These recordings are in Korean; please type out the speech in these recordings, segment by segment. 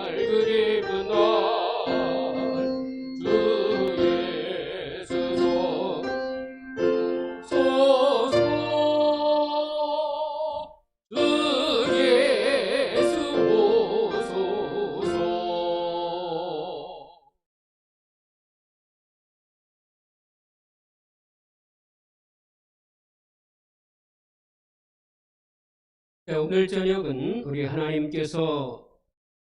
그리운 날 주 예수 소서 주 예수 오소서. 오늘 저녁은 우리 하나님께서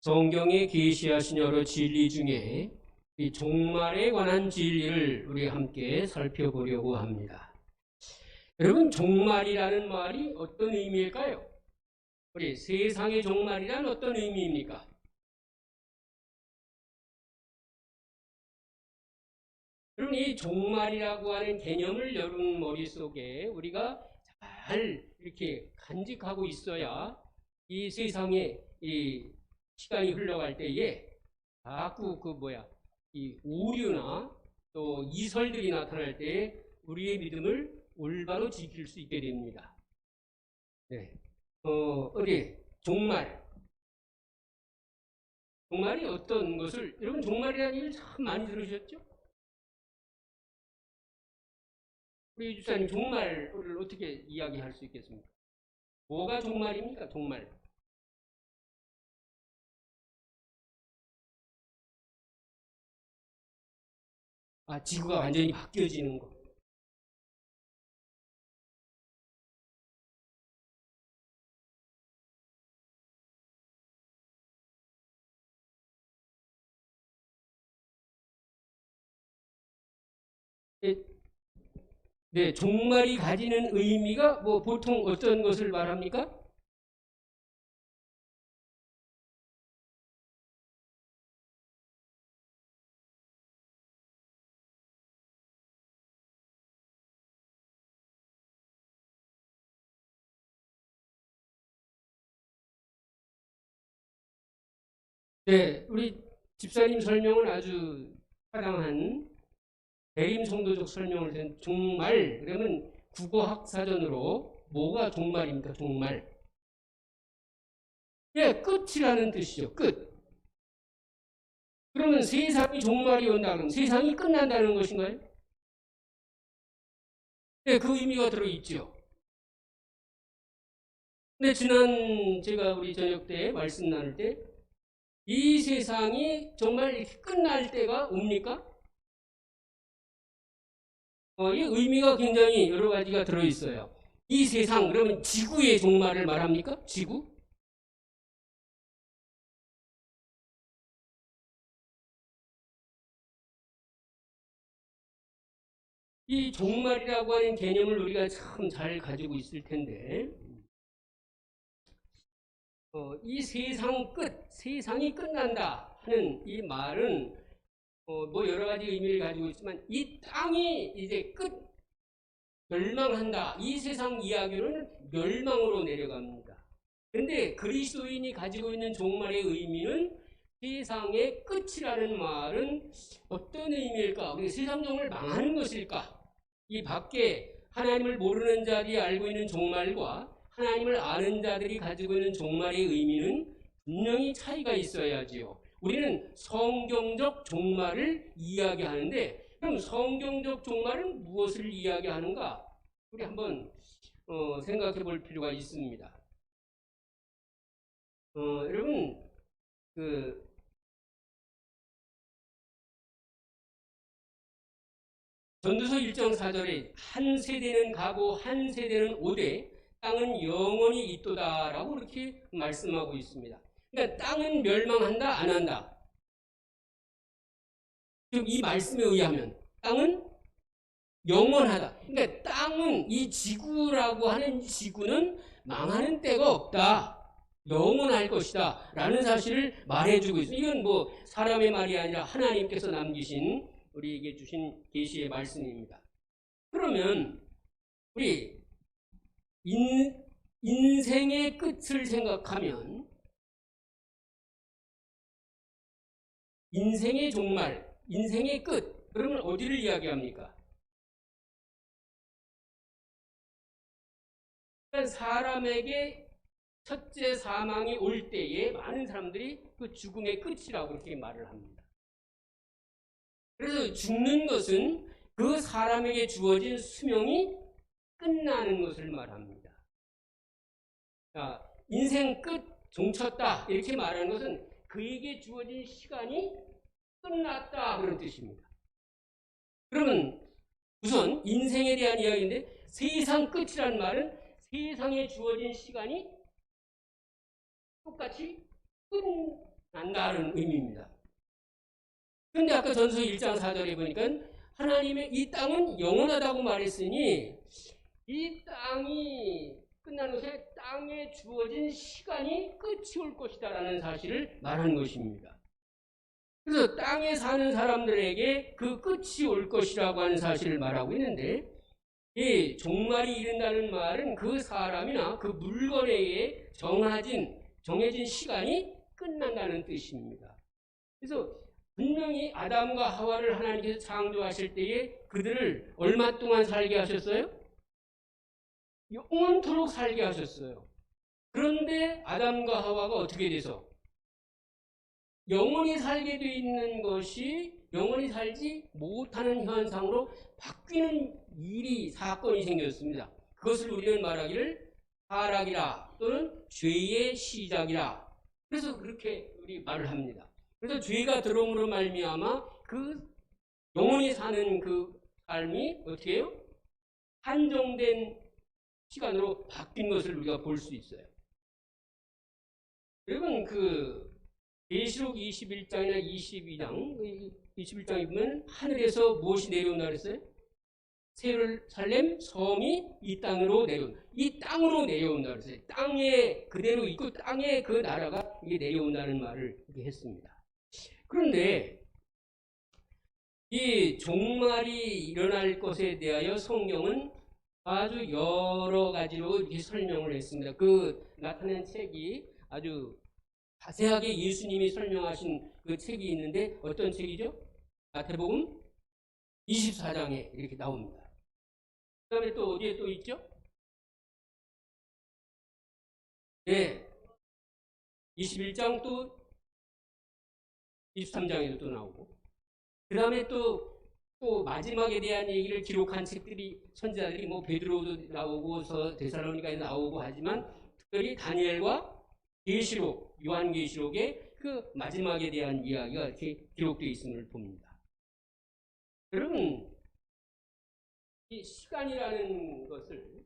성경에 계시하신 여러 진리 중에 이 종말에 관한 진리를 우리 함께 살펴보려고 합니다. 여러분, 종말이라는 말이 어떤 의미일까요? 우리 세상의 종말이란 어떤 의미입니까? 여러분, 이 종말이라고 하는 개념을 여러분 머릿속에 우리가 잘 이렇게 간직하고 있어야 이 세상에 이 시간이 흘러갈 때에 자꾸 이 오류나 또 이설들이 나타날 때 우리의 믿음을 올바로 지킬 수 있게 됩니다. 네. 종말이 어떤 것을, 여러분 종말이라는 얘기를 참 많이 들으셨죠? 우리 주사님, 종말을 어떻게 이야기할 수 있겠습니까? 뭐가 종말입니까? 종말. 지구가 완전히 바뀌어지는 거. 네, 종말이 가지는 의미가 보통 어떤 것을 말합니까? 네, 우리 집사님 설명은 아주 타당한 대림 성도적 설명을 된 종말. 그러면 국어학 사전으로 뭐가 종말입니까? 종말. 예, 끝이라는 뜻이죠. 끝. 그러면 세상이 종말이 온다 그러면 세상이 끝난다는 것인가요? 네, 그 의미가 들어있죠. 근데 지난 제가 우리 저녁 때 말씀 나눌 때 이 세상이 정말 이렇게 끝날 때가 옵니까? 이 의미가 굉장히 여러 가지가 들어있어요. 이 세상, 그러면 지구의 종말을 말합니까? 지구? 이 종말이라고 하는 개념을 우리가 참 잘 가지고 있을 텐데, 이 세상 끝, 세상이 끝난다 하는 이 말은 여러 가지 의미를 가지고 있지만 이 땅이 이제 끝, 멸망한다. 이 세상 이야기는 멸망으로 내려갑니다. 그런데 그리스도인이 가지고 있는 종말의 의미는 세상의 끝이라는 말은 어떤 의미일까? 우리 세상 정말 망하는 것일까? 이 밖에 하나님을 모르는 자들이 알고 있는 종말과 하나님을 아는 자들이 가지고 있는 종말의 의미는 분명히 차이가 있어야지요. 우리는 성경적 종말을 이야기하는데 그럼 성경적 종말은 무엇을 이야기하는가? 우리 한번 생각해 볼 필요가 있습니다. 여러분 전도서 1장 4절에 한 세대는 가고 한 세대는 오되 땅은 영원히 있도다라고 이렇게 말씀하고 있습니다. 그러니까 땅은 멸망한다, 안 한다? 지금 이 말씀에 의하면 땅은 영원하다. 그러니까 땅은, 이 지구라고 하는 지구는 망하는 때가 없다. 영원할 것이다. 라는 사실을 말해주고 있습니다. 이건 사람의 말이 아니라 하나님께서 남기신 우리에게 주신 계시의 말씀입니다. 그러면 우리 인생의 끝을 생각하면 인생의 종말, 인생의 끝, 그러면 어디를 이야기합니까? 사람에게 첫째 사망이 올 때에 많은 사람들이 그 죽음의 끝이라고 그렇게 말을 합니다. 그래서 죽는 것은 그 사람에게 주어진 수명이 끝나는 것을 말합니다. 자, 인생 끝, 종쳤다 이렇게 말하는 것은 그에게 주어진 시간이 끝났다 그런 뜻입니다. 그러면 우선 인생에 대한 이야기인데 세상 끝이라는 말은 세상에 주어진 시간이 똑같이 끝난다는 의미입니다. 그런데 아까 전서 1장 4절에 보니까 하나님의 이 땅은 영원하다고 말했으니 이 땅이 끝나는 것에 땅에 주어진 시간이 끝이 올 것이다라는 사실을 말하는 것입니다. 그래서 땅에 사는 사람들에게 그 끝이 올 것이라고 하는 사실을 말하고 있는데 이 종말이 이른다는 말은 그 사람이나 그 물건에 정해진 시간이 끝난다는 뜻입니다. 그래서 분명히 아담과 하와를 하나님께서 창조하실 때에 그들을 얼마 동안 살게 하셨어요? 영원토록 살게 하셨어요. 그런데 아담과 하와가 어떻게 돼서 영원히 살게 되어 있는 것이 영원히 살지 못하는 현상으로 바뀌는 사건이 생겼습니다. 그것을 우리는 말하기를 타락이라 또는 죄의 시작이라. 그래서 그렇게 우리 말을 합니다. 그래서 죄가 들어옴으로 말미암아 그 영원히 사는 그 삶이 어떻게 해요? 한정된 시간으로 바뀐 것을 우리가 볼 수 있어요. 여러분 계시록 21장이나 21장에 보면 하늘에서 무엇이 내려온다 그랬어요? 예루살렘 성이 이 땅으로 내려온다. 이 땅으로 내려온다 그랬어요. 땅에 그대로 있고 땅에 그 나라가 이게 내려온다는 말을 이렇게 했습니다. 그런데 이 종말이 일어날 것에 대하여 성경은 아주 여러 가지로 이렇게 설명을 했습니다. 그 나타낸 책이 아주 자세하게 예수님이 설명하신 그 책이 있는데 어떤 책이죠? 마태복음 24장에 이렇게 나옵니다. 그 다음에 또 어디에 또 있죠? 네. 21장 또 23장에도 또 나오고 그 다음에 또 마지막에 대한 얘기를 기록한 책들이 선지자들이 뭐 베드로도 나오고 데살로니가에 나오고 하지만 특별히 다니엘과 계시록, 요한계시록의 그 마지막에 대한 이야기가 이렇게 기록되어 있음을 봅니다. 여러분, 이 시간이라는 것을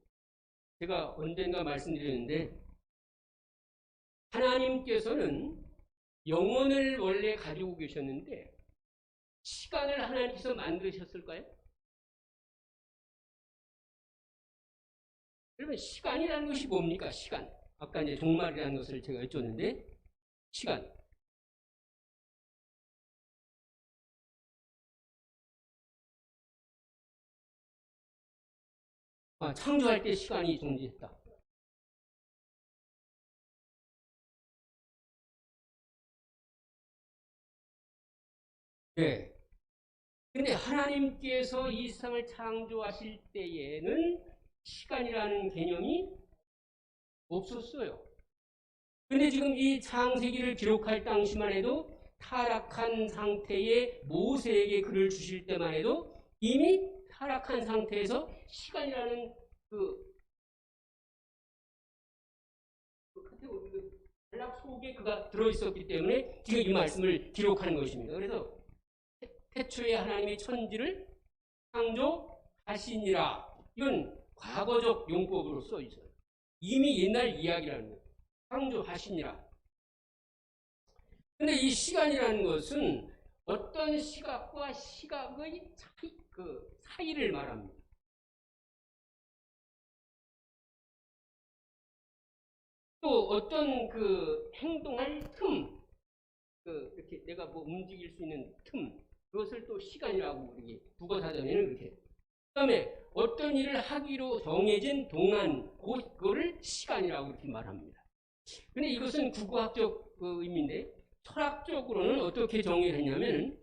제가 언젠가 말씀드렸는데 하나님께서는 영혼을 원래 가지고 계셨는데 시간을 하나님께서 만드셨을까요? 여러분, 시간이라는 것이 뭡니까? 시간. 아까 이제 종말이라는 것을 제가 여쭈었는데 시간. 창조할 때 시간이 존재했다. 네. 근데 하나님께서 이 세상을 창조하실 때에는 시간이라는 개념이 없었어요. 근데 지금 이 창세기를 기록할 당시만 해도 타락한 상태의 모세에게 글을 주실 때만 해도 이미 타락한 상태에서 시간이라는 전략 속에 그가 들어있었기 때문에 지금 이 말씀을 기록하는 것입니다. 그래서 태초에 하나님이 천지를 창조하시니라. 이건 과거적 용법으로 써 있어요. 이미 옛날 이야기라는 거예요. 창조하시니라. 근데 이 시간이라는 것은 어떤 시각과 시각의 사이를 말합니다. 또 어떤 행동할 틈, 이렇게 내가 뭐 움직일 수 있는 틈, 그것을 또 시간이라고 우리 국어사전에는 그렇게. 그 다음에 어떤 일을 하기로 정해진 동안, 그거를 시간이라고 이렇게 말합니다. 근데 이것은 국어학적 의미인데, 철학적으로는 어떻게 정의를 했냐면,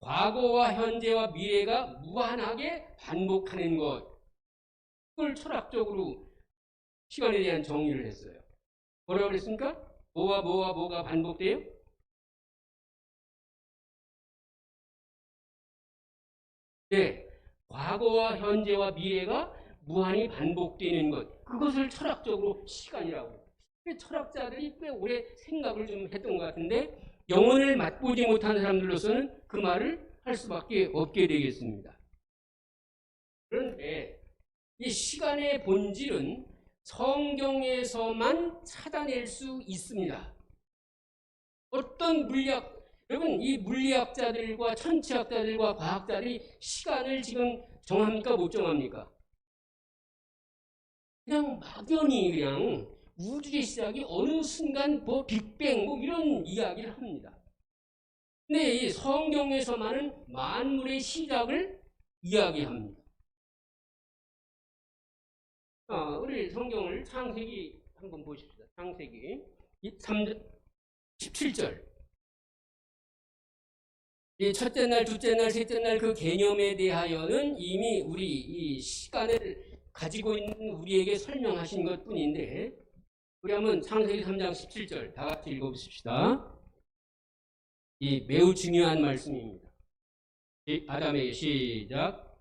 과거와 현재와 미래가 무한하게 반복하는 것. 그걸 철학적으로 시간에 대한 정의를 했어요. 뭐라고 그랬습니까? 뭐가 반복돼요? 네. 과거와 현재와 미래가 무한히 반복되는 것. 그것을 철학적으로 시간이라고. 철학자들이 꽤 오래 생각을 좀 했던 것 같은데 영혼을 맛보지 못한 사람들로서는 그 말을 할 수밖에 없게 되겠습니다. 그런데 이 시간의 본질은 성경에서만 찾아낼 수 있습니다. 어떤 여러분, 이 물리학자들과 천체학자들과 과학자들이 시간을 지금 정합니까? 못 정합니까? 그냥 막연히 그냥 우주의 시작이 어느 순간 뭐 빅뱅 뭐 이런 이야기를 합니다. 근데 이 성경에서만은 만물의 시작을 이야기합니다. 우리 성경을 창세기 한번 보십시다. 창세기 17절. 이 첫째 날, 둘째 날, 셋째 날 그 개념에 대하여는 이미 우리 이 시간을 가지고 있는 우리에게 설명하신 것 뿐인데, 우리 한번 창세기 3장 17절 다 같이 읽어보십시다. 이 매우 중요한 말씀입니다. 아담에게 시작.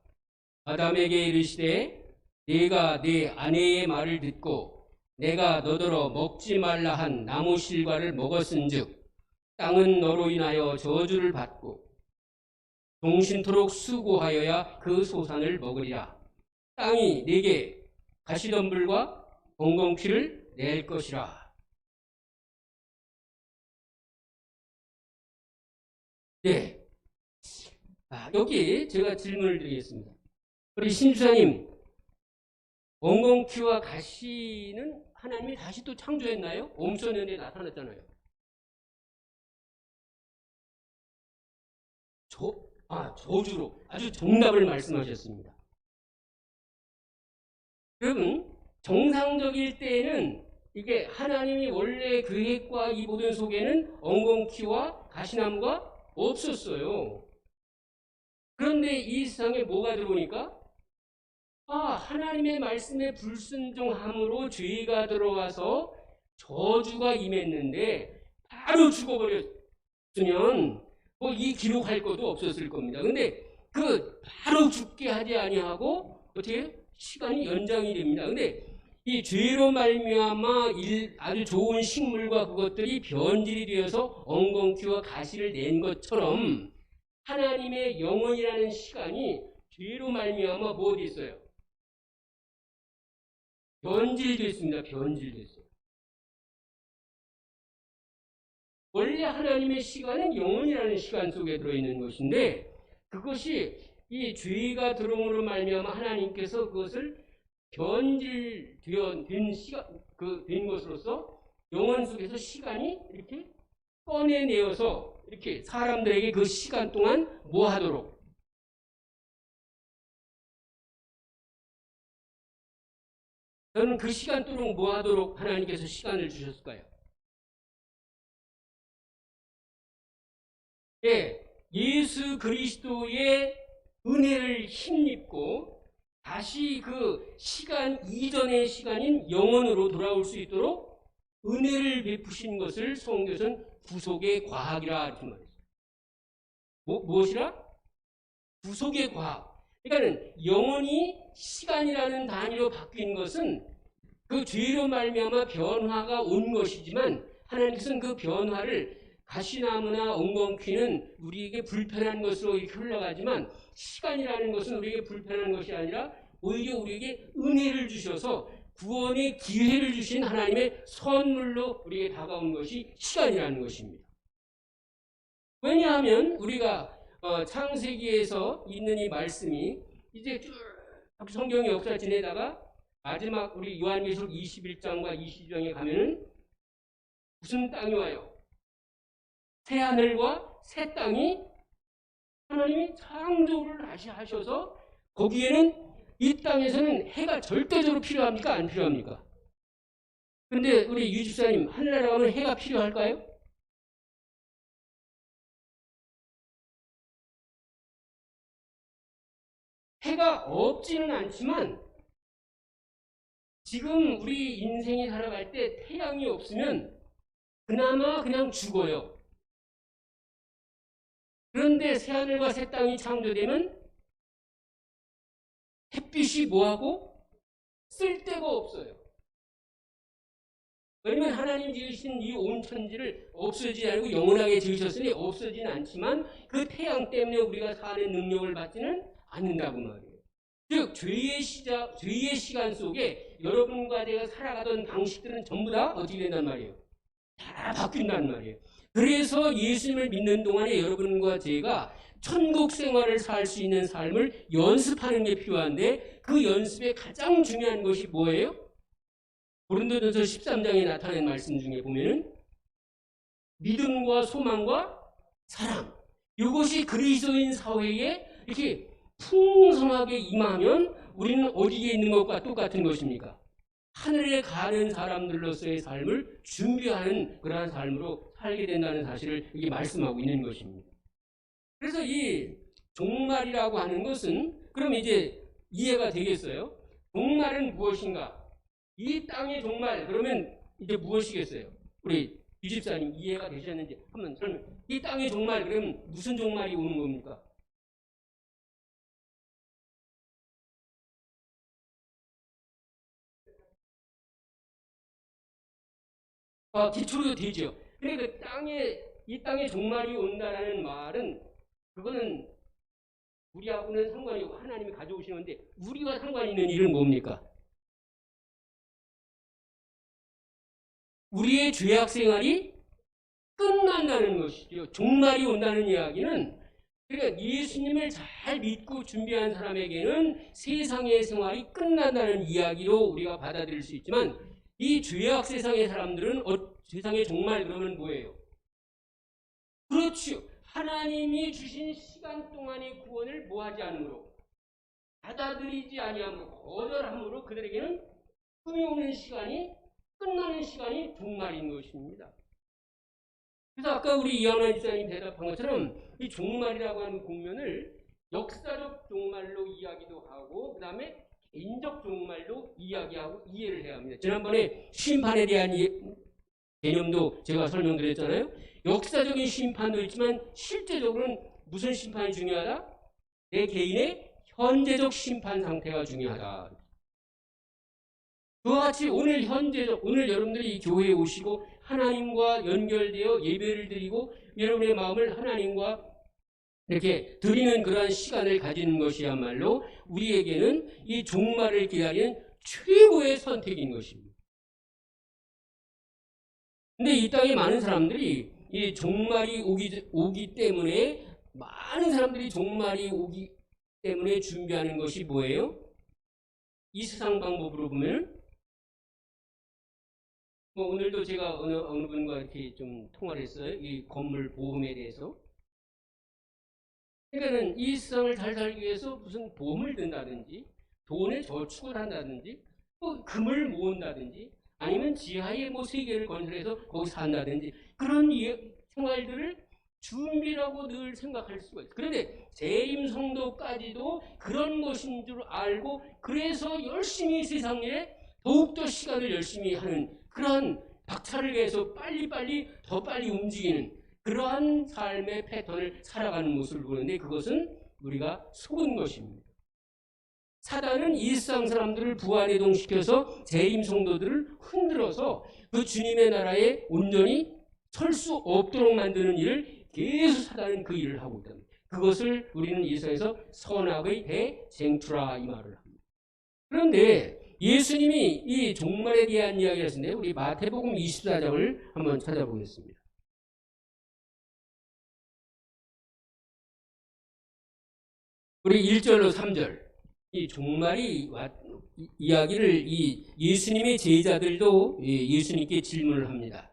아담에게 이르시되 네가 네 아내의 말을 듣고 내가 너더러 먹지 말라 한 나무 실과를 먹었은즉 땅은 너로 인하여 저주를 받고 동신토록 수고하여야 그 소산을 먹으리라. 땅이 네게 가시덤불과 엉겅퀴를 낼 것이라. 네. 여기 제가 질문을 드리겠습니다. 우리 신주사님, 엉겅퀴와 가시는 하나님이 다시 또 창조했나요? 옴소년에 나타났잖아요. 저주로 아주 정답을 말씀하셨습니다. 여러분, 정상적일 때에는 이게 하나님이 원래 계획과 이 모든 속에는 엉겅퀴와 가시나무가 없었어요. 그런데 이 세상에 뭐가 들어오니까 하나님의 말씀에 불순종함으로 죄가 들어와서 저주가 임했는데 바로 죽어버렸으면 뭐 이 기록할 것도 없었을 겁니다. 근데 그 바로 죽게 하지 아니하고 어떻게 시간이 연장이 됩니다. 근데 이 죄로 말미암아 아주 좋은 식물과 그것들이 변질이 되어서 엉겅퀴와 가시를 낸 것처럼 하나님의 영원이라는 시간이 죄로 말미암아 뭐 어디 있어요? 변질됐습니다. 변질됐어요. 원래 하나님의 시간은 영원이라는 시간 속에 들어있는 것인데 그것이 이 죄가 들어옴으로 말미암아 하나님께서 그것을 변질된 것으로서 영원 속에서 시간이 이렇게 꺼내내어서 이렇게 사람들에게 그 시간 동안 뭐 하도록 저는 그 시간 동안 뭐 하도록 하나님께서 시간을 주셨을까요? 예, 예수 그리스도의 은혜를 힘입고 다시 그 시간 이전의 시간인 영원으로 돌아올 수 있도록 은혜를 베푸신 것을 성경에서는 구속의 과학이라 이렇게 말했어요. 무엇이라? 구속의 과학. 그러니까 영원히 시간이라는 단위로 바뀐 것은 그 죄로 말미암아 변화가 온 것이지만 하나님께서는 그 변화를 가시나무나 엉겅퀴는 우리에게 불편한 것으로 이렇게 흘러가지만 시간이라는 것은 우리에게 불편한 것이 아니라 오히려 우리에게 은혜를 주셔서 구원의 기회를 주신 하나님의 선물로 우리에게 다가온 것이 시간이라는 것입니다. 왜냐하면 우리가 창세기에서 있는 이 말씀이 이제 쭉 성경의 역사 지내다가 마지막 우리 요한계시록 21장과 22장에 가면은 무슨 땅이 와요? 새 하늘과 새 땅이 하나님이 창조를 다시 하셔서 거기에는 이 땅에서는 해가 절대적으로 필요합니까? 안 필요합니까? 근데 우리 유집사님 하늘나라 가면 해가 필요할까요? 해가 없지는 않지만 지금 우리 인생이 살아갈 때 태양이 없으면 그나마 그냥 죽어요. 그런데 새하늘과 새 땅이 창조되면 햇빛이 뭐하고? 쓸데가 없어요. 왜냐면 하나님 지으신 이 온 천지를 없어지지 않고 영원하게 지으셨으니 없어지진 않지만 그 태양 때문에 우리가 사는 능력을 받지는 않는다고 말이에요. 즉 죄의 시간 속에 여러분과 제가 살아가던 방식들은 전부 다 어떻게 된단 말이에요? 다 바뀐단 말이에요. 그래서 예수님을 믿는 동안에 여러분과 제가 천국 생활을 살 수 있는 삶을 연습하는 게 필요한데 그 연습에 가장 중요한 것이 뭐예요? 고린도전서 13장에 나타낸 말씀 중에 보면은 믿음과 소망과 사랑, 이것이 그리스도인 사회에 이렇게 풍성하게 임하면 우리는 어디에 있는 것과 똑같은 것입니까? 하늘에 가는 사람들로서의 삶을 준비하는 그러한 삶으로 살게 된다는 사실을 이게 말씀하고 있는 것입니다. 그래서 이 종말이라고 하는 것은 그럼 이제 이해가 되겠어요? 종말은 무엇인가? 이 땅의 종말 그러면 이제 무엇이겠어요? 우리 유 집사님 이해가 되셨는지 한번 설명. 이 땅의 종말 그러면 무슨 종말이 오는 겁니까? 기초로 되죠. 그러니까 이 땅에 종말이 온다라는 말은 그거는 우리하고는 상관이 없고 하나님이 가져오시는데 우리와 상관이 있는 일은 뭡니까? 우리의 죄악 생활이 끝난다는 것이죠. 종말이 온다는 이야기는 그러니까 예수님을 잘 믿고 준비한 사람에게는 세상의 생활이 끝난다는 이야기로 우리가 받아들일 수 있지만 이 죄악 세상의 사람들은 세상의 종말 그러면 뭐예요? 그렇죠. 하나님이 주신 시간 동안의 구원을 뭐하지 않으므로 받아들이지 아니함으로 거절함으로 그들에게는 꿈이 오는 시간이 끝나는 시간이 종말인 것입니다. 그래서 아까 우리 이하나 집사님 대답한 것처럼 이 종말이라고 하는 국면을 역사적 종말로 이야기도 하고 그 다음에 개인적 종말로 이야기하고 이해를 해야 합니다. 지난번에 심판에 대한 개념도 제가 설명드렸잖아요. 역사적인 심판도 있지만 실제적으로는 무슨 심판이 중요하다? 내 개인의 현재적 심판 상태가 중요하다. 그와 같이 오늘 여러분들이 이 교회에 오시고 하나님과 연결되어 예배를 드리고 여러분의 마음을 하나님과 이렇게 드리는 그러한 시간을 가지는 것이야말로 우리에게는 이 종말을 기다리는 최고의 선택인 것입니다. 근데 이 땅에 많은 사람들이 이 종말이 오기 때문에 많은 사람들이 종말이 오기 때문에 준비하는 것이 뭐예요? 이 세상 방법으로 보면 오늘도 제가 어느 분과 이렇게 좀 통화를 했어요. 이 건물 보험에 대해서. 그러니까는 이 세상을 잘 살기 위해서 무슨 보험을 든다든지 돈을 저축을 한다든지 또 금을 모은다든지 아니면 지하에 세계를 건설해서 거기 산다든지 그런 생활들을 준비라고 늘 생각할 수가 있어요. 그런데 재림 성도까지도 그런 것인 줄 알고 그래서 열심히 세상에 더욱더 시간을 열심히 하는 그러한 박차를 가해서 더 빨리 움직이는 그러한 삶의 패턴을 살아가는 모습을 보는데 그것은 우리가 속은 것입니다. 사단은 이 세상 사람들을 부활이동시켜서 재림 성도들을 흔들어서 그 주님의 나라에 온전히 설 수 없도록 만드는 일을 계속 사단은 그 일을 하고 있다. 그것을 우리는 이 세상에서 선악의 대쟁투라 이 말을 합니다. 그런데 예수님이 이 종말에 대한 이야기를 하시는데 우리 마태복음 24장을 한번 찾아보겠습니다. 우리 1절로 3절 이 종말이 이야기를 이 예수님의 제자들도 예수님께 질문을 합니다.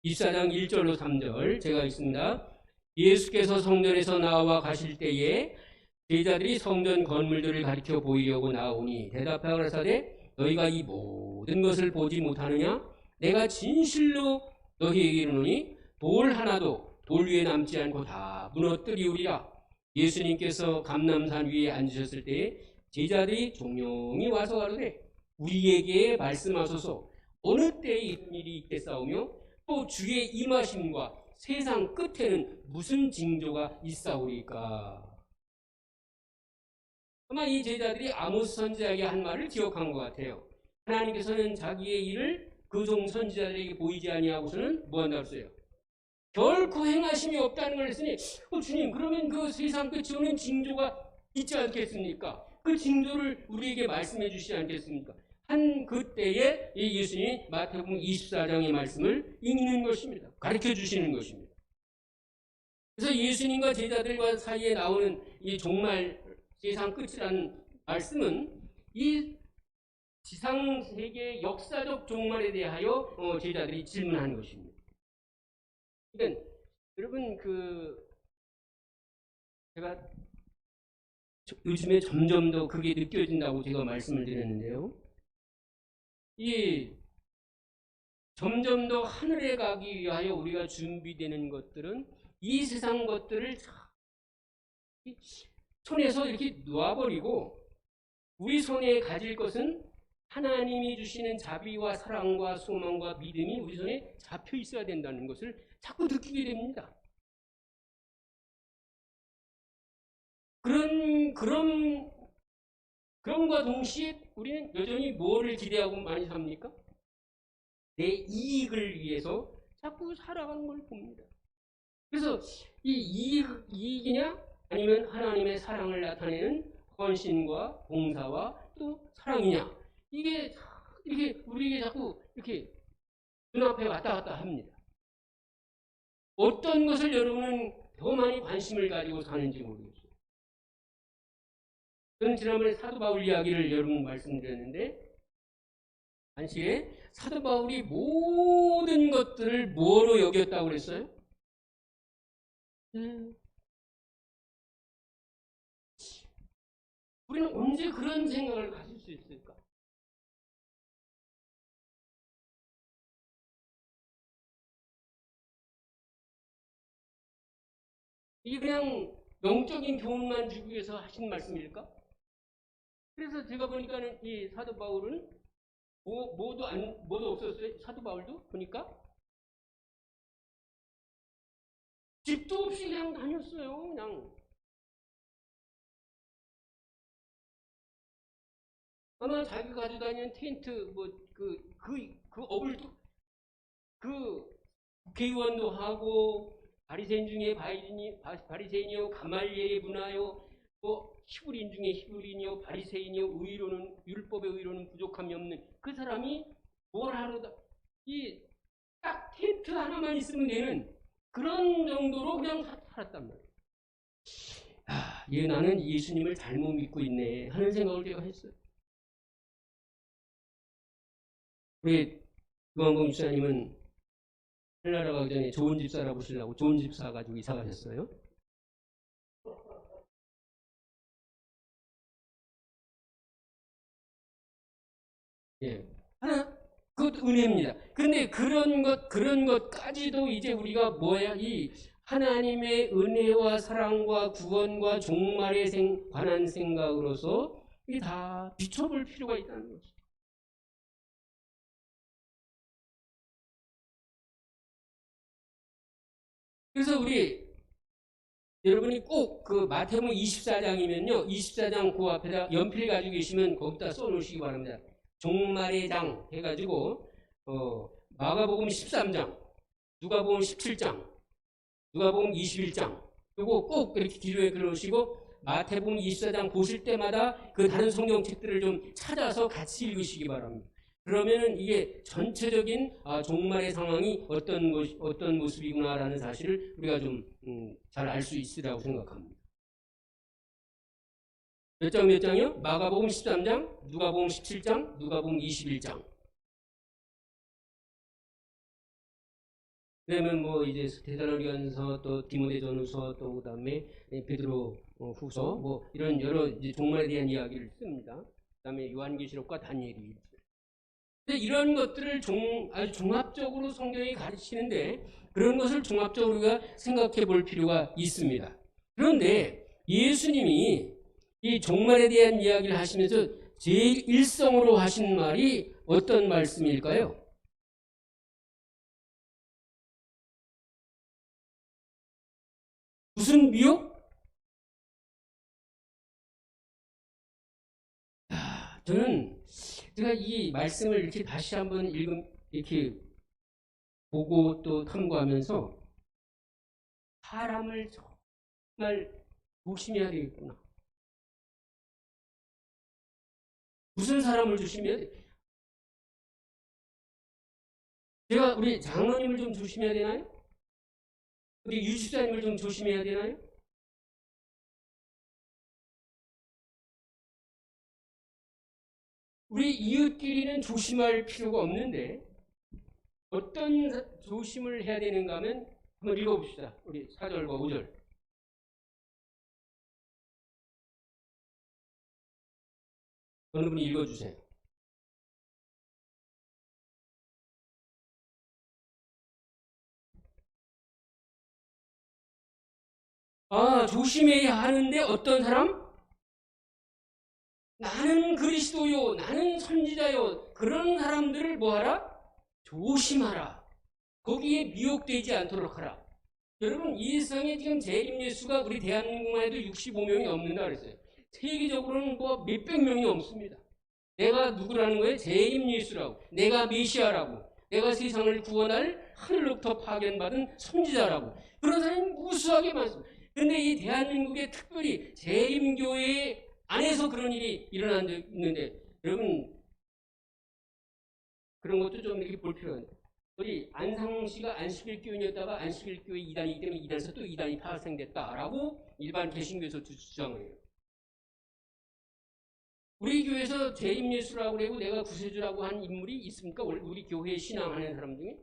24장 1절로 3절 제가 읽습니다. 예수께서 성전에서 나와 가실 때에 제자들이 성전 건물들을 가리켜 보이려고 나오니 대답하여 가라사대 너희가 이 모든 것을 보지 못하느냐? 내가 진실로 너희에게 이르노니 돌 하나도 돌 위에 남지 않고 다 무너뜨리우리라. 예수님께서 감람산 위에 앉으셨을 때에 제자들이 종용이 와서 가로되 우리에게 말씀하소서. 어느 때에 이런 일이 있겠사오며 또 주의 임하심과 세상 끝에는 무슨 징조가 있사오리까. 아마 이 제자들이 아모스 선지자에게 한 말을 기억한 것 같아요. 하나님께서는 자기의 일을 그 종 선지자들에게 보이지 아니하고서는 뭐 한다고 했어요? 결코 행하심이 없다는 걸 했으니 주님, 그러면 그 세상 끝이 오는 징조가 있지 않겠습니까? 그 징조를 우리에게 말씀해 주시지 않겠습니까? 한 그때에 이 예수님이 마태복음 24장의 말씀을 읽는 것입니다. 가르쳐 주시는 것입니다. 그래서 예수님과 제자들과 사이에 나오는 이 종말 세상 끝이라는 말씀은 이 지상 세계의 역사적 종말에 대하여 제자들이 질문하는 것입니다. 그러니까 여러분 제가 요즘에 점점 더 그게 느껴진다고 제가 말씀을 드렸는데요. 이 점점 더 하늘에 가기 위하여 우리가 준비되는 것들은 이 세상 것들을 손에서 이렇게 놓아버리고 우리 손에 가질 것은 하나님이 주시는 자비와 사랑과 소망과 믿음이 우리 손에 잡혀 있어야 된다는 것을 자꾸 느끼게 됩니다. 그런과 동시에 우리는 여전히 뭐를 기대하고 많이 삽니까? 내 이익을 위해서 자꾸 살아가는 걸 봅니다. 그래서 이 이익이냐 아니면 하나님의 사랑을 나타내는 헌신과 봉사와 또 사랑이냐, 이게 우리에게 자꾸 이렇게 눈앞에 왔다 갔다 합니다. 어떤 것을 여러분은 더 많이 관심을 가지고 사는지 모르겠어요. 저는 지난번에 사도 바울 이야기를 여러분 말씀드렸는데, 당시에 사도 바울이 모든 것들을 뭐로 여겼다고 그랬어요? 우리는 언제 그런 생각을 가질 수 있을까? 이게 그냥 영적인 교훈만 주기 위해서 하신 말씀일까? 그래서 제가 보니까는 이 사도 바울은 뭐도 없었어요. 사도 바울도 보니까 집도 없이 그냥 다녔어요. 그냥 아마 자기가 가지고 다니는 텐트 그 어불도 국회의원도 하고 바리새인 중에 바리새인이요 가말리엘의 문화요 히브리인 중에 히브리인이요 바리새인이요 율법의 의로는 부족함이 없는 그 사람이 뭘 하러다 이 딱 텐트 하나만 있으면 되는 그런 정도로 그냥 살았단 말이에요. 나는 예수님을 잘못 믿고 있네 하는 생각을 제가 했어요. 우리 유한봉 집사님은 하늘나라 가기 전에 좋은 집 살아보시려고 좋은 집 사가지고 이사 가셨어요. 예. 그것도 은혜입니다. 근데 그런 것까지도 이제 우리가 이 하나님의 은혜와 사랑과 구원과 종말에 관한 생각으로서 이게 다 비춰볼 필요가 있다는 거죠. 그래서 여러분이 꼭 그 마태복음 24장이면요, 24장 그 앞에다 연필 가지고 계시면 거기다 써놓으시기 바랍니다. 종말의 장 해가지고 마가복음 13장, 누가복음 17장, 누가복음 21장, 그리고 꼭 이렇게 기도에 그려놓으시고 마태복음 24장 보실 때마다 그 다른 성경책들을 좀 찾아서 같이 읽으시기 바랍니다. 그러면은 이게 전체적인 종말의 상황이 어떤 모습이구나라는 사실을 우리가 좀 잘 알 수 있으리라고 생각합니다. 몇 장이요? 마가복음 13장, 누가복음 17장, 누가복음 21장. 그러면 이제 데살로니가서 또 디모데전후서 또 그다음에 베드로 후서 이런 여러 이제 종말에 대한 이야기를 씁니다. 그다음에 요한계시록과 다니엘이. 근데 이런 것들을 아주 종합적으로 성경이 가르치는데 그런 것을 종합적으로 우리가 생각해 볼 필요가 있습니다. 그런데 예수님이 이 종말에 대한 이야기를 하시면서 제1성으로 하신 말이 어떤 말씀일까요? 무슨 미혹? 저는 제가 이 말씀을 이렇게 다시 한번 이렇게 보고 또 탐구하면서 사람을 정말 조심해야 되겠구나. 무슨 사람을 조심해야 돼? 제가 우리 장로님을 좀 조심해야 되나요? 우리 유집사님을 좀 조심해야 되나요? 우리 이웃끼리는 조심할 필요가 없는데 어떤 조심을 해야 되는가 하면 한번 읽어봅시다. 우리 4절과 5절. 어느 분이 읽어주세요. 조심해야 하는데 어떤 사람? 나는 그리스도요, 나는 선지자요. 그런 사람들을 뭐하라? 조심하라. 거기에 미혹되지 않도록 하라. 여러분, 이 세상에 지금 재림 예수가 우리 대한민국만 해도 65명이 넘는다 그랬어요. 세계적으로는 뭐 몇백 명이 넘습니다. 내가 누구라는 거예요? 재림 예수라고. 내가 메시아라고. 내가 세상을 구원할 하늘로부터 파견받은 선지자라고. 그런 사람이 무수하게 많습니다. 그런데 이 대한민국에 특별히 재림교회 안에서 그런 일이 일어난 적 있는데, 여러분, 그런 것도 좀 이렇게 볼 필요가 있어요. 우리 안상홍 씨가 안식일 교인이었다가 안식일 교회 이단이기 때문에 이단에서 또 이단이 파생됐다라고 일반 개신교에서 주장을 해요. 우리 교회에서 재림 예수라고 그러고 내가 구세주라고 한 인물이 있습니까? 우리 교회에 신앙하는 사람 중에?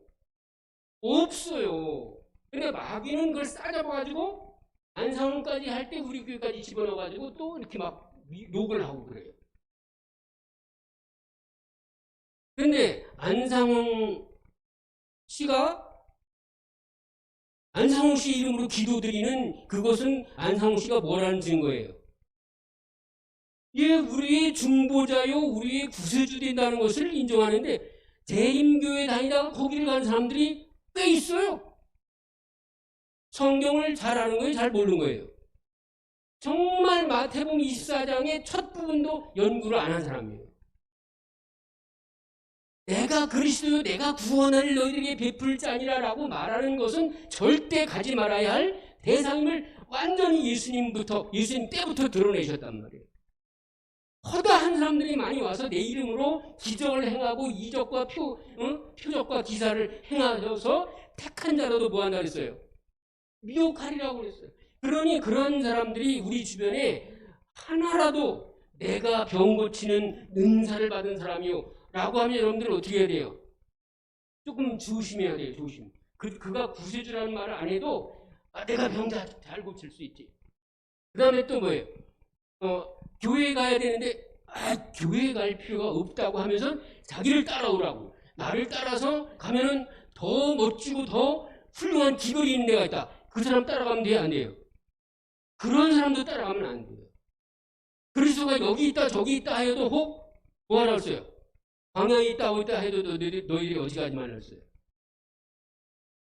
없어요. 근데 마귀는 그걸 싸잡아가지고 안상홍까지 할 때 우리 교회까지 집어넣어가지고 또 이렇게 막 욕을 하고 그래요. 근데 안상홍 씨가 안상홍 씨 이름으로 기도드리는 그것은 안상홍 씨가 뭐라는 증거예요? 예, 우리의 중보자요, 우리의 구세주 된다는 것을 인정하는데 재림교회 다니다가 거기를 간 사람들이 꽤 있어요. 성경을 잘 아는 거예요, 잘 모르는 거예요. 정말 마태복음 24장의 첫 부분도 연구를 안 한 사람이에요. 내가 그리스도요, 내가 구원을 너희에게 베풀 자니라라고 말하는 것은 절대 가지 말아야 할 대상임을 완전히 예수님 때부터 드러내셨단 말이에요. 허다한 사람들이 많이 와서 내 이름으로 기적을 행하고 이적과 표적과 기사를 행하셔서 택한 자라도 뭐한다 그랬어요? 미혹하리라고 그랬어요. 그러니 그런 사람들이 우리 주변에 하나라도 내가 병 고치는 은사를 받은 사람이요 라고 하면 여러분들은 어떻게 해야 돼요? 조금 조심해야 돼요. 조심. 그가 구세주라는 말을 안 해도 내가 병 잘 고칠 수 있지. 그 다음에 또 뭐예요? 교회에 가야 되는데 교회에 갈 필요가 없다고 하면서 자기를 따라오라고. 나를 따라서 가면은 더 멋지고 더 훌륭한 기별이 있는 데가 있다. 그 사람 따라가면 돼요? 안 돼요? 그런 사람도 따라가면 안 돼요. 그리스도가 여기 있다 저기 있다 해도 혹 뭐하라 했어요? 광야에 있다 어디 있다 해도 너희들이 어디 가지 말라 했어요.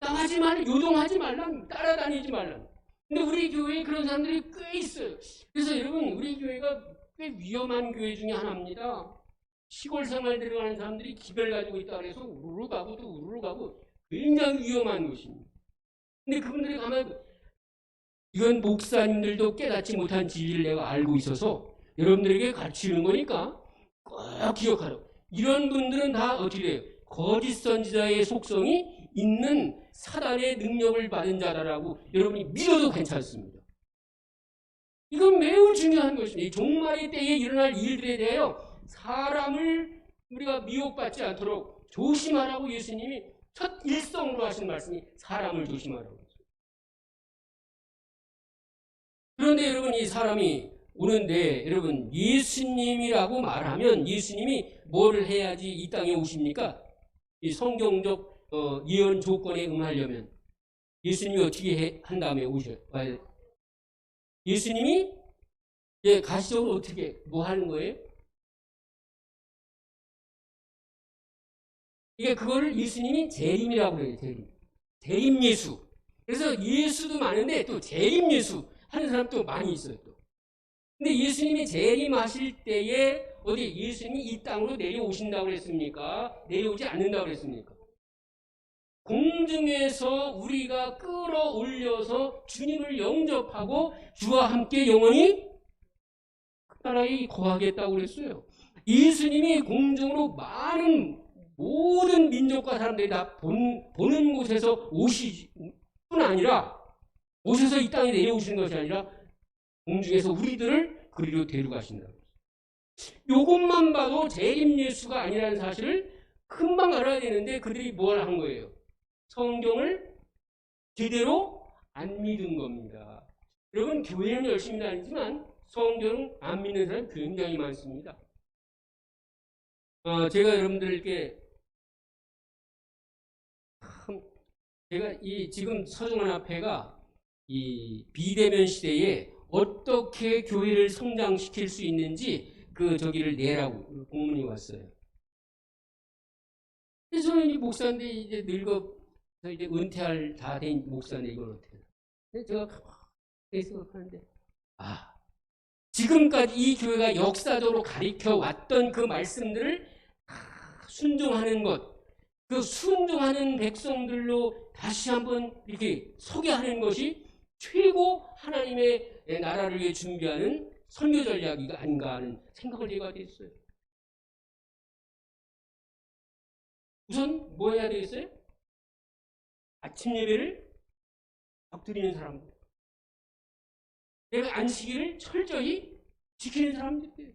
따라하지 말라, 요동하지 말라, 따라다니지 말라. 근데 우리 교회에 그런 사람들이 꽤 있어요. 그래서 여러분, 우리 교회가 꽤 위험한 교회 중에 하나입니다. 시골 생활 들어가는 사람들이 기별 가지고 있다 그래서 우르르 가고 또 우르르 가고 굉장히 위험한 곳입니다. 근데 그분들이 가만히 이건 목사님들도 깨닫지 못한 진리를 내가 알고 있어서 여러분들에게 가르치는 거니까 꼭 기억하라고. 이런 분들은 다 어떻게 돼요? 거짓 선지자의 속성이 있는 사단의 능력을 받은 자라라고 여러분이 믿어도 괜찮습니다. 이건 매우 중요한 것입니다. 이 종말의 때에 일어날 일들에 대하여 사람을 우리가 미혹받지 않도록 조심하라고 예수님이 첫 일성으로 하신 말씀이 사람을 조심하라고 했어요. 그런데 여러분, 이 사람이 오는데 여러분, 예수님이라고 말하면 예수님이 뭐를 해야지 이 땅에 오십니까? 이 성경적 예언 조건에 응하려면 예수님이 어떻게 한 다음에 오셔요? 예수님이 가시적으로 어떻게 뭐 하는 거예요? 이게 그거를 예수님이 재림이라고 그래요. 재림 예수. 그래서 예수도 많은데 또 재림 예수 하는 사람도 많이 있어요. 또. 근데 예수님이 재림하실 때에 어디 예수님이 이 땅으로 내려오신다고 그랬습니까? 내려오지 않는다고 그랬습니까? 공중에서 우리가 끌어올려서 주님을 영접하고 주와 함께 영원히 그 나라에 거하겠다고 그랬어요. 예수님이 공중으로 많은 모든 민족과 사람들이 다 보는 곳에서 오시지 뿐 아니라 오셔서 이 땅에 내려오시는 것이 아니라 공중에서 우리들을 그리로 데려가신다. 이것만 봐도 재림 예수가 아니라는 사실을 금방 알아야 되는데 그들이 뭘 한 거예요? 성경을 제대로 안 믿은 겁니다. 여러분 교회는 열심히 다니지만 성경 안 믿는 사람이 굉장히 많습니다. 제가 여러분들께 제가 이 지금 서중원합회가 이 비대면 시대에 어떻게 교회를 성장시킬 수 있는지 저기를 내라고 공문이 왔어요. 그래서 저는 이 목사인데 이제 늙어 이제 은퇴할 다 된 목사인데 이걸 어떻게? 근데 제가 생각하는데 지금까지 이 교회가 역사적으로 가르쳐 왔던 그 말씀들을 순종하는 것, 그 순종하는 백성들로 다시 한번 이렇게 서게 하는 것이 최고 하나님의 나라를 위해 준비하는 선교 전략이가 아닌가 하는 생각을 제가 했어요. 우선 뭐 해야 되겠어요? 아침 예배를 엎드리는 사람들, 내가 안식일을 철저히 지키는 사람들, 그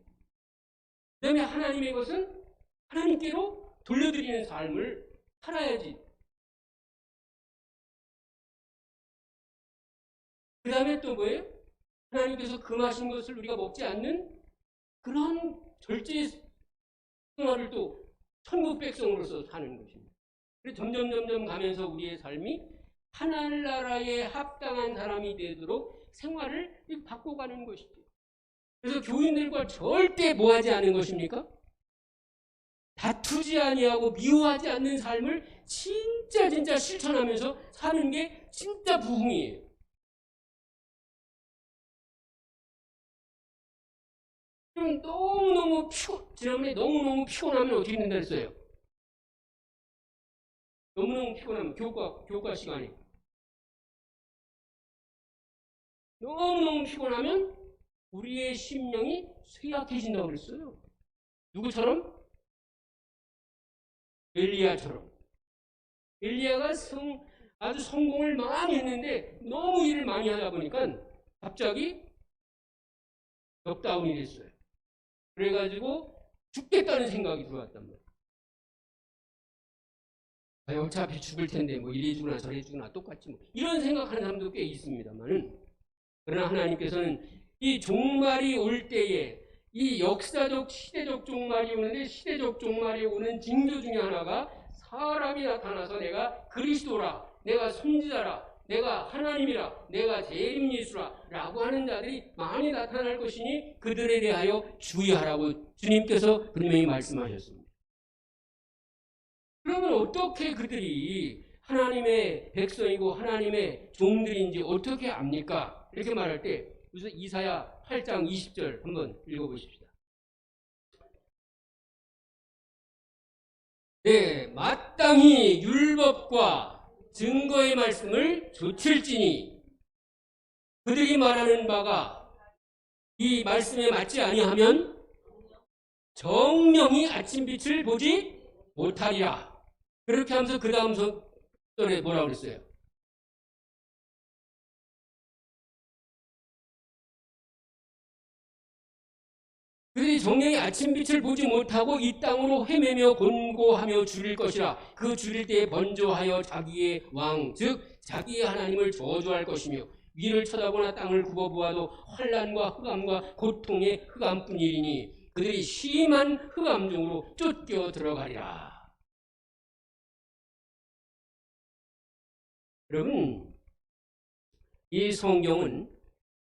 다음에 하나님의 것은 하나님께로 돌려드리는 삶을 살아야지. 그 다음에 또 뭐예요? 하나님께서 금하신 것을 우리가 먹지 않는 그런 절제 생활을 또 천국 백성으로서 사는 것입니다. 그래서 점점 가면서 우리의 삶이 하늘나라에 합당한 사람이 되도록 생활을 바꿔가는 것이죠. 그래서 교인들과 절대 뭐하지 않은 것입니까? 다투지 아니하고 미워하지 않는 삶을 진짜 실천하면서 사는 게 진짜 부흥이에요. 그럼 지난번에 너무너무 피곤하면 어떻게 된다 했어요? 너무너무 피곤하면 교과 시간에 너무너무 피곤하면 우리의 심령이 쇠약해진다고 그랬어요. 누구처럼? 엘리야처럼. 엘리야가 아주 성공을 많이 했는데 너무 일을 많이 하다 보니까 갑자기 넉다운이 됐어요. 그래가지고 죽겠다는 생각이 들어왔단 말이에요. 어차피 죽을 텐데 뭐 이래 죽으나 저래 죽으나 똑같지 뭐 이런 생각하는 사람도 꽤 있습니다만은, 그러나 하나님께서는 이 종말이 올 때에 이 역사적 시대적 종말이 오는데, 시대적 종말이 오는 징조 중에 하나가 사람이 나타나서 내가 그리스도라, 내가 선지자라, 내가 하나님이라, 내가 재림 예수라 라고 하는 자들이 많이 나타날 것이니 그들에 대하여 주의하라고 주님께서 분명히 말씀하셨습니다. 그러면 어떻게 그들이 하나님의 백성이고 하나님의 종들인지 어떻게 압니까? 이렇게 말할 때 우선 이사야 8장 20절 한번 읽어보십시다. 네, 마땅히 율법과 증거의 말씀을 조칠지니 그들이 말하는 바가 이 말씀에 맞지 아니하면 정령이 아침빛을 보지 못하리라. 그렇게 하면서 그 다음 절에 뭐라고 그랬어요? 그들이 정령이 아침빛을 보지 못하고 이 땅으로 헤매며 곤고하며 줄일 것이라. 그 줄일 때에 번조하여 자기의 왕, 즉 자기의 하나님을 저주할 것이며 위를 쳐다보나 땅을 굽어보아도 환난과 흑암과 고통의 흑암뿐이니 그들이 심한 흑암 중으로 쫓겨 들어가리라. 여러분, 이 성경은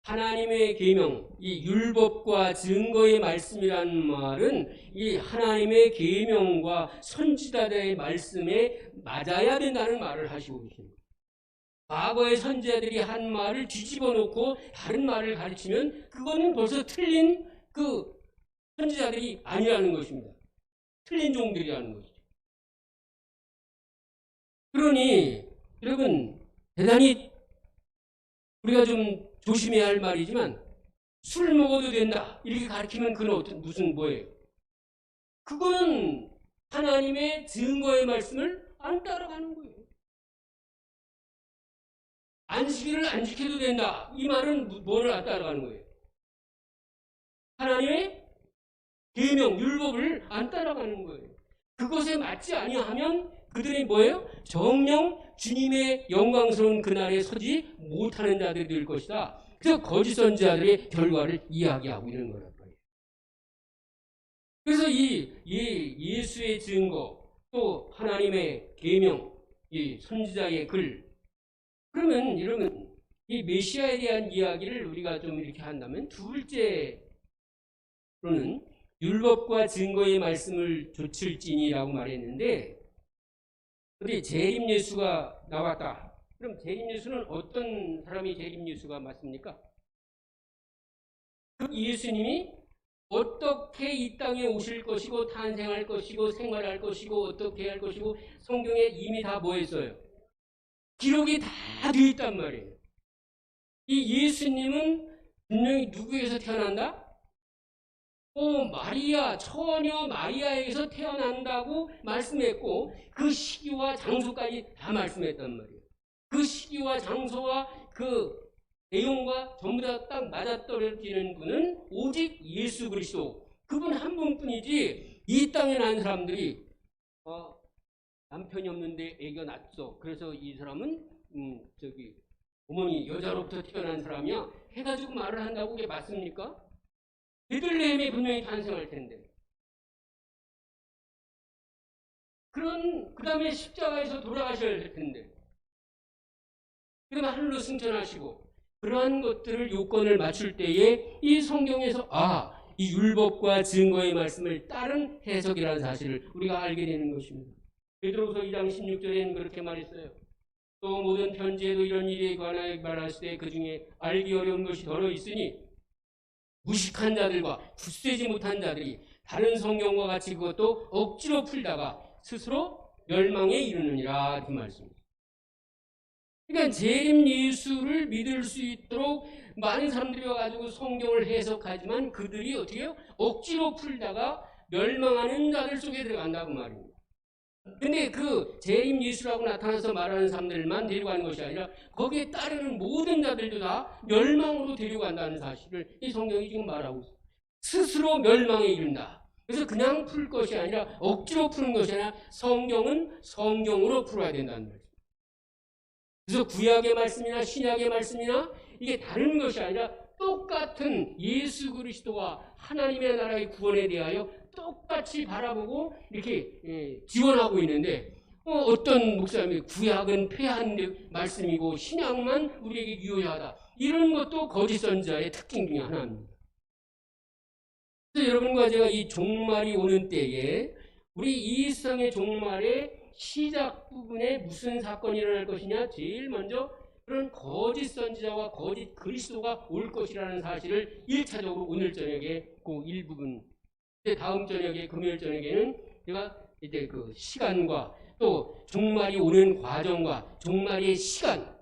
하나님의 계명, 이 율법과 증거의 말씀이라는 말은 이 하나님의 계명과 선지자들의 말씀에 맞아야 된다는 말을 하시고 계십니다. 과거의 선지자들이 한 말을 뒤집어 놓고 다른 말을 가르치면 그거는 벌써 틀린 그 선지자들이 아니라는 것입니다. 틀린 종들이라는 것이죠. 그러니 여러분 대단히 우리가 좀 조심해야 할 말이지만 술 먹어도 된다 이렇게 가르치면 그건 무슨 뭐예요? 그거는 하나님의 증거의 말씀을 안 따라가는 거예요. 안식일을 안 지켜도 된다 이 말은 뭐를 안 따라가는 거예요? 하나님의 계명 율법을 안 따라가는 거예요. 그것에 맞지 아니하면 그들이 뭐예요? 정녕 주님의 영광스러운 그날에 서지 못하는 자들이 될 것이다. 그래서 거짓 선지자들의 결과를 이야기하고 있는 거란 말이에요. 그래서 이 예수의 증거 또 하나님의 계명 이 선지자의 글 그러면 여러분 이 메시아에 대한 이야기를 우리가 좀 이렇게 한다면 둘째로는 율법과 증거의 말씀을 좇을지니라고 말했는데 우리 재림 예수가 나왔다. 그럼 재림 예수는 어떤 사람이 재림 예수가 맞습니까? 그 예수님이 어떻게 이 땅에 오실 것이고 탄생할 것이고 생활할 것이고 어떻게 할 것이고 성경에 이미 다 뭐 했어요? 기록이 다 되어 있단 말이에요. 이 예수님은 분명히 누구에서 태어난다? 마리아, 처녀 마리아에게서 태어난다고 말씀했고 그 시기와 장소까지 다 말씀했단 말이에요. 그 시기와 장소와 그 내용과 전부 다 딱 맞아떨어지는 분은 오직 예수 그리스도 그분 한 분뿐이지 이 땅에 난 사람들이 남편이 없는데 애가 낳았어. 그래서 이 사람은 어머니 여자로부터 태어난 사람이야 해가지고 말을 한다고 그게 맞습니까? 베들레헴이 분명히 탄생할 텐데. 그 다음에 십자가에서 돌아가셔야 할 텐데. 그러면 하늘로 승천하시고, 그러한 것들을 요건을 맞출 때에 이 성경에서, 이 율법과 증거의 말씀을 따른 해석이라는 사실을 우리가 알게 되는 것입니다. 베드로후서 2장 16절에는 그렇게 말했어요. 또 모든 편지에도 이런 일에 관하여 말했을 때 그 중에 알기 어려운 것이 더러 있으니, 무식한 자들과 굳세지 못한 자들이 다른 성경과 같이 그것도 억지로 풀다가 스스로 멸망에 이르느니라 그 말씀입니다. 그러니까 재림 예수를 믿을 수 있도록 많은 사람들이 와가지고 성경을 해석하지만 그들이 어떻게 해요? 억지로 풀다가 멸망하는 자들 속에 들어간다고 말입니다. 근데 그 재림 예수라고 나타나서 말하는 사람들만 데려가는 것이 아니라 거기에 따르는 모든 자들도 다 멸망으로 데려간다는 사실을 이 성경이 지금 말하고 있어요. 스스로 멸망에 이른다. 그래서 그냥 풀 것이 아니라 억지로 푸는 것이 아니라 성경은 성경으로 풀어야 된다는 말이죠. 그래서 구약의 말씀이나 신약의 말씀이나 이게 다른 것이 아니라 똑같은 예수 그리스도와 하나님의 나라의 구원에 대하여 똑같이 바라보고 이렇게 지원하고 있는데 어떤 목사님이 구약은 폐한 말씀이고 신약만 우리에게 유효하다. 이런 것도 거짓 선지자의 특징 중에 하나입니다. 그래서 여러분과 제가 이 종말이 오는 때에 우리 이 세상의 종말의 시작 부분에 무슨 사건이 일어날 것이냐? 제일 먼저 그런 거짓 선지자와 거짓 그리스도가 올 것이라는 사실을 1차적으로 오늘 저녁에 그 일부분 다음 저녁에 금요일 저녁에는 제가 이제 그 시간과 또 종말이 오는 과정과 종말의 시간,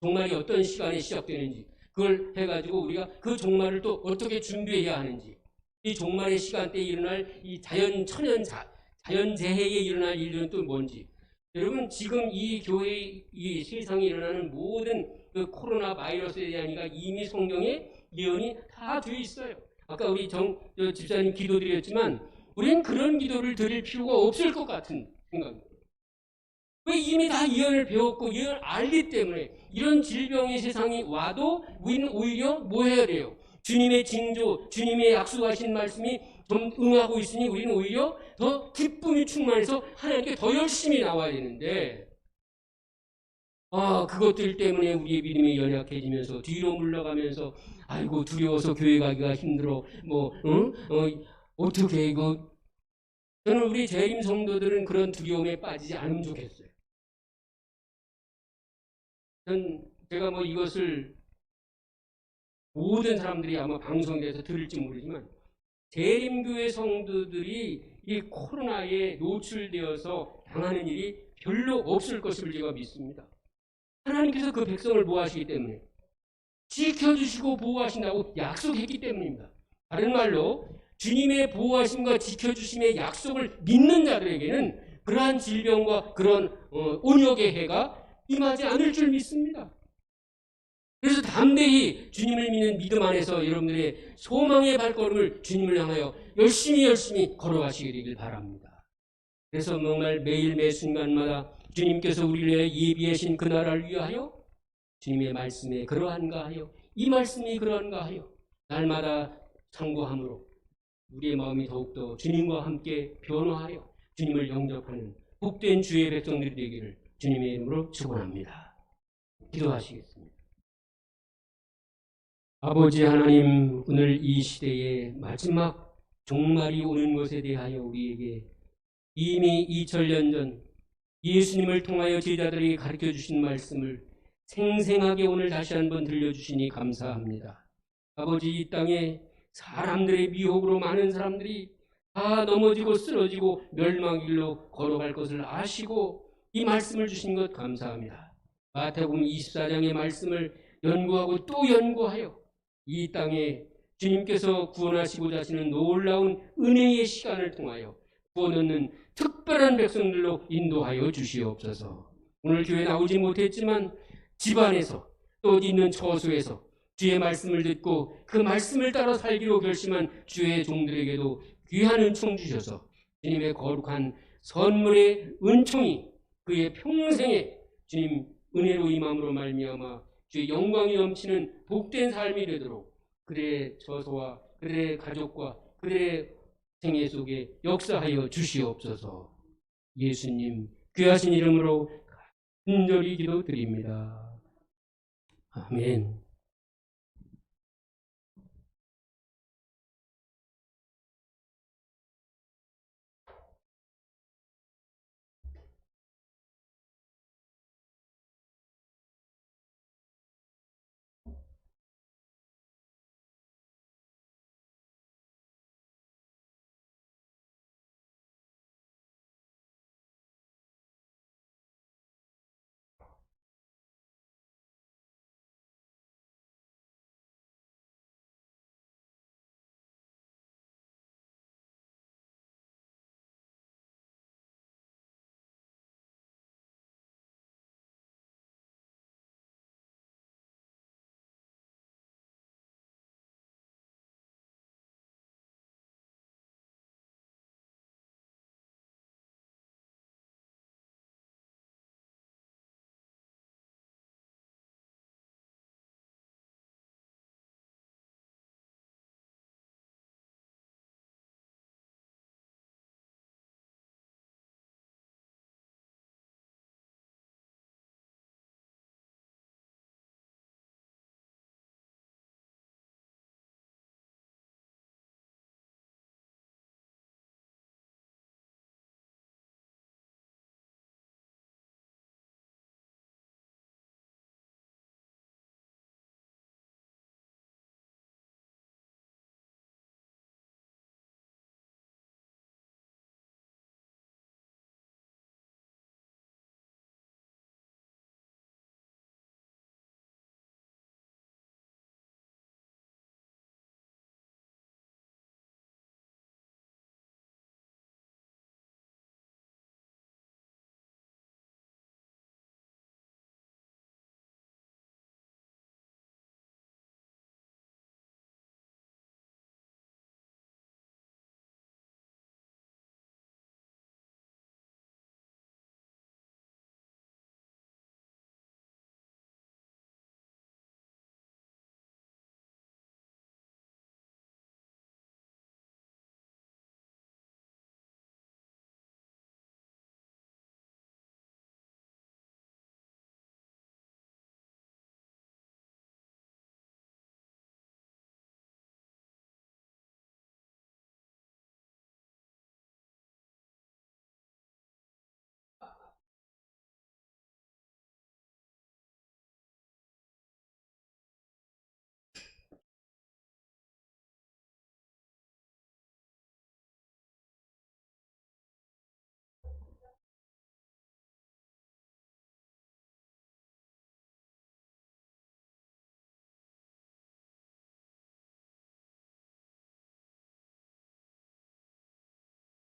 종말이 어떤 시간에 시작되는지 그걸 해가지고 우리가 그 종말을 또 어떻게 준비해야 하는지 이 종말의 시간대에 일어날 이 자연재해에 일어날 일들은 또 뭔지 여러분 지금 이 교회 이 세상에 일어나는 모든 그 코로나 바이러스에 대한 이미 성경에 예언이 다 되어 있어요. 아까 우리 집사님 기도드렸지만 우리는 그런 기도를 드릴 필요가 없을 것 같은 생각입니다. 왜 이미 다 예언을 배웠고 예언을 알기 때문에 이런 질병이 세상이 와도 우리는 오히려 뭐 해야 돼요? 주님의 징조, 주님의 약속하신 말씀이 좀 응하고 있으니 우리는 오히려 더 기쁨이 충만해서 하나님께 더 열심히 나와야 되는데 그것들 때문에 우리의 믿음이 연약해지면서 뒤로 물러가면서 아이고 두려워서 교회 가기가 힘들어. 어떻게 이거. 저는 우리 재림 성도들은 그런 두려움에 빠지지 않으면 좋겠어요. 제가 뭐 이것을 모든 사람들이 아마 방송에서 들을지 모르지만 재림교회 성도들이 이 코로나에 노출되어서 당하는 일이 별로 없을 것을 제가 믿습니다. 하나님께서 그 백성을 보호하시기 때문에 지켜주시고 보호하신다고 약속했기 때문입니다. 다른 말로 주님의 보호하심과 지켜주심의 약속을 믿는 자들에게는 그러한 질병과 그런 온역의 해가 임하지 않을 줄 믿습니다. 그래서 담대히 주님을 믿는 믿음 안에서 여러분들의 소망의 발걸음을 주님을 향하여 열심히 걸어가시길 바랍니다. 그래서 정말 매일 매 순간마다 주님께서 우리를 위해 예비하신 그 나라를 위하여 주님의 말씀에 그러한가 하여 이 말씀이 그러한가 하여 날마다 참고함으로 우리의 마음이 더욱더 주님과 함께 변화하여 주님을 영접하는 복된 주의 백성들이 되기를 주님의 이름으로 축원합니다. 기도하시겠습니다. 아버지 하나님, 오늘 이 시대의 마지막 종말이 오는 것에 대하여 우리에게 이미 2000년 전 예수님을 통하여 제자들에게 가르쳐 주신 말씀을 생생하게 오늘 다시 한번 들려주시니 감사합니다. 아버지, 이 땅에 사람들의 미혹으로 많은 사람들이 다 넘어지고 쓰러지고 멸망의 길로 걸어갈 것을 아시고 이 말씀을 주신 것 감사합니다. 마태복음 24장의 말씀을 연구하고 또 연구하여 이 땅에 주님께서 구원하시고자 하시는 놀라운 은혜의 시간을 통하여 구원 얻는 특별한 백성들로 인도하여 주시옵소서. 오늘 교회 나오지 못했지만 집안에서 또 있는 처소에서 주의 말씀을 듣고 그 말씀을 따라 살기로 결심한 주의 종들에게도 귀한 은총 주셔서 주님의 거룩한 선물의 은총이 그의 평생에 주님 은혜로 임함으로 말미암아 주의 영광이 넘치는 복된 삶이 되도록 그들의 처소와 그들의 가족과 그들의 생애 속에 역사하여 주시옵소서. 예수님 귀하신 이름으로 간절히 기도드립니다. 아멘.